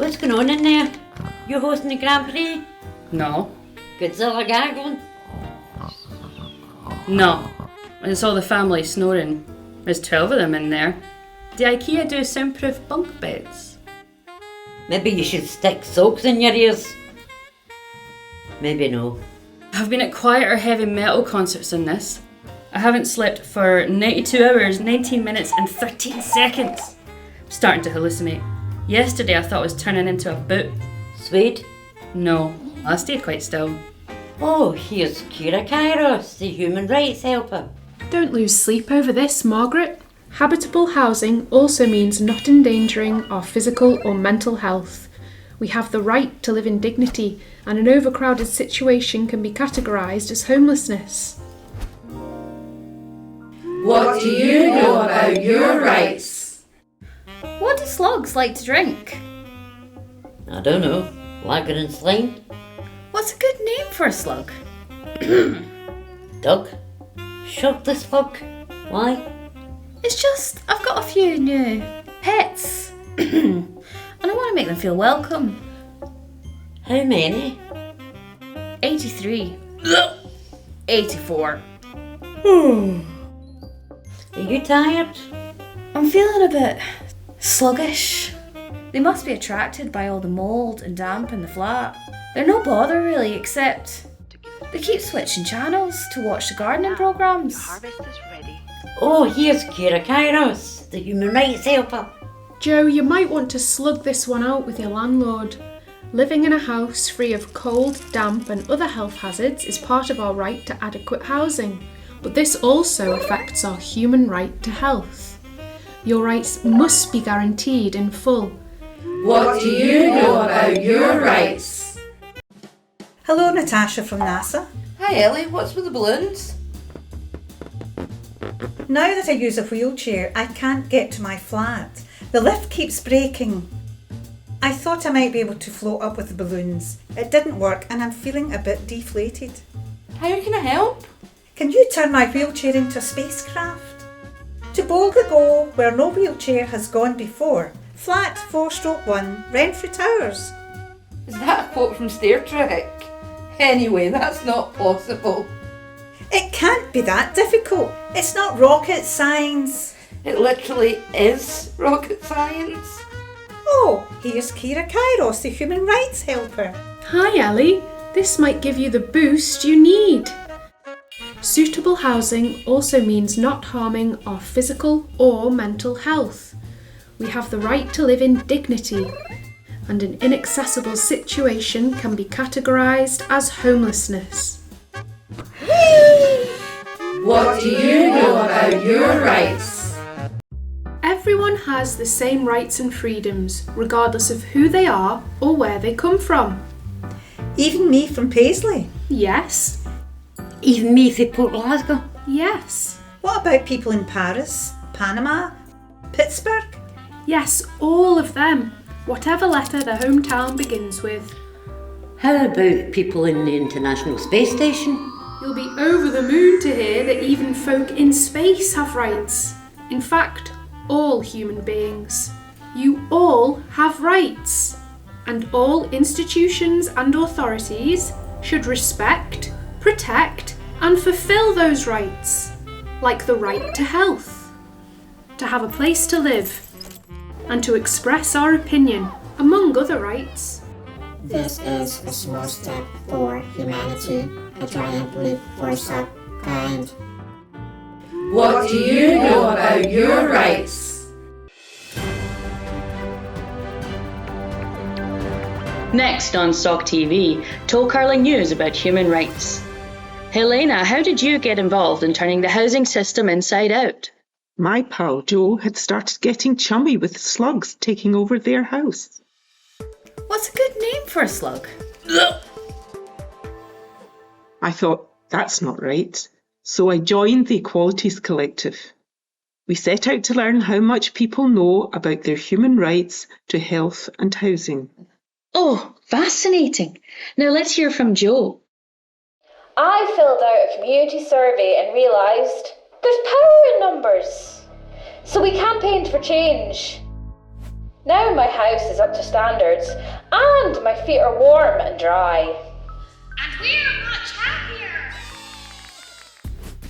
What's going on in there? You hosting the Grand Prix? No. Godzilla gargling? No. It's all the family snoring. There's 12 of them in there. Do IKEA do soundproof bunk beds? Maybe you should stick socks in your ears. Maybe no. I've been at quieter heavy metal concerts than this. I haven't slept for 92 hours, 19 minutes and 13 seconds. I'm starting to hallucinate. Yesterday I thought I was turning into a boot. Sweet? No, I stayed quite still. Oh, here's Kairos, the human rights helper. Don't lose sleep over this, Margaret. Habitable housing also means not endangering our physical or mental health. We have the right to live in dignity, and an overcrowded situation can be categorised as homelessness. What do you know about your rights? What do slugs like to drink? I don't know. Lager and slime? What's a good name for a slug? Doug? Shirtless fuck? Why? It's just, I've got a few new pets. And I want to make them feel welcome. How many? 83. 84. Are you tired? I'm feeling a bit sluggish. They must be attracted by all the mould and damp in the flat. They're no bother really, except they keep switching channels to watch the gardening programmes. Harvest is ready. Oh, here's Kairos, the human rights helper. Joe, you might want to slug this one out with your landlord. Living in a house free of cold, damp and other health hazards is part of our right to adequate housing, but this also affects our human right to health. Your rights must be guaranteed in full. What do you know about your rights? Hello, Natasha from NASA. Hi Ellie, what's with the balloons? Now that I use a wheelchair, I can't get to my flat. The lift keeps breaking. I thought I might be able to float up with the balloons. It didn't work and I'm feeling a bit deflated. How can I help? Can you turn my wheelchair into a spacecraft? To Bolga where no wheelchair has gone before. Flat 4/1, Renfrew Towers. Is that a quote from Star Trek? Anyway, that's not possible. It can't be that difficult. It's not rocket science. It literally is rocket science. Oh, here's Kairos, the human rights helper. Hi Ellie, this might give you the boost you need. Suitable housing also means not harming our physical or mental health. We have the right to live in dignity, and an inaccessible situation can be categorised as homelessness. What do you know about your rights? Everyone has the same rights and freedoms, regardless of who they are or where they come from. Even me from Paisley. Yes. Even me from Port Glasgow? Yes. What about people in Paris, Panama, Pittsburgh? Yes, all of them. Whatever letter their hometown begins with. How about people in the International Space Station? You'll be over the moon to hear that even folk in space have rights. In fact, all human beings. You all have rights. And all institutions and authorities should respect, protect, and fulfill those rights. Like the right to health, to have a place to live, and to express our opinion, among other rights. This is a small step for humanity, a giant leap for subkind. What do you know about your rights? Next on Stock TV, toe curling news about human rights. Helena, how did you get involved in turning the housing system inside out? My pal Joe had started getting chummy with slugs taking over their house. What's a good name for a slug? I thought, that's not right. So I joined the Equalities Collective. We set out to learn how much people know about their human rights to health and housing. Oh, fascinating. Now let's hear from Joe. I filled out a community survey and realised there's power in numbers. So we campaigned for change. Now my house is up to standards and my feet are warm and dry. And we're much happier.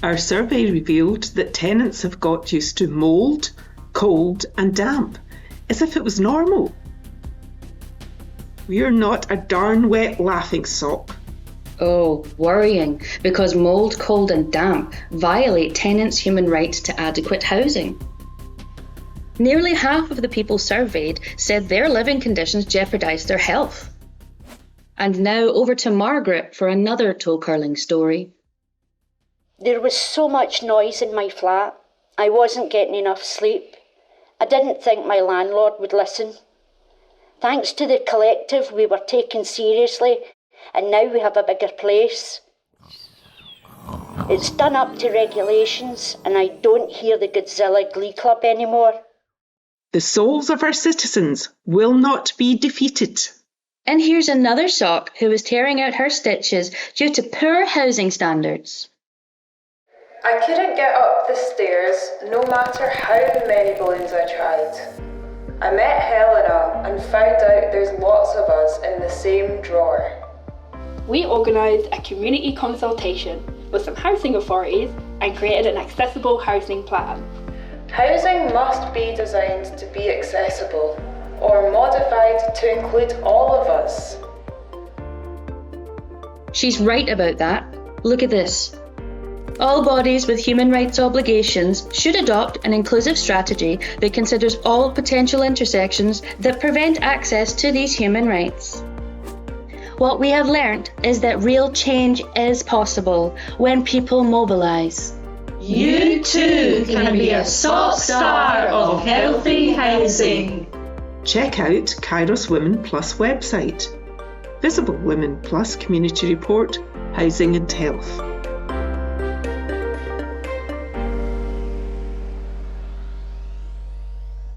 Our survey revealed that tenants have got used to mould, cold and damp, as if it was normal. We're not a darn wet laughingstock. Oh, worrying, because mould, cold and damp violate tenants' human rights to adequate housing. Nearly half of the people surveyed said their living conditions jeopardised their health. And now over to Margaret for another toe-curling story. There was so much noise in my flat. I wasn't getting enough sleep. I didn't think my landlord would listen. Thanks to the collective, we were taken seriously, and now we have a bigger place. It's done up to regulations, and I don't hear the Godzilla Glee Club anymore. The souls of our citizens will not be defeated. And here's another sock who is tearing out her stitches due to poor housing standards. I couldn't get up the stairs no matter how many balloons I tried. I met Helena and found out there's lots of us in the same drawer. We organised a community consultation with some housing authorities and created an accessible housing plan. Housing must be designed to be accessible or modified to include all of us. She's right about that. Look at this. All bodies with human rights obligations should adopt an inclusive strategy that considers all potential intersections that prevent access to these human rights. What we have learnt is that real change is possible when people mobilise. You too can be a sock star of healthy housing. Check out Kairos Women Plus website. Visible Women Plus Community Report, Housing and Health.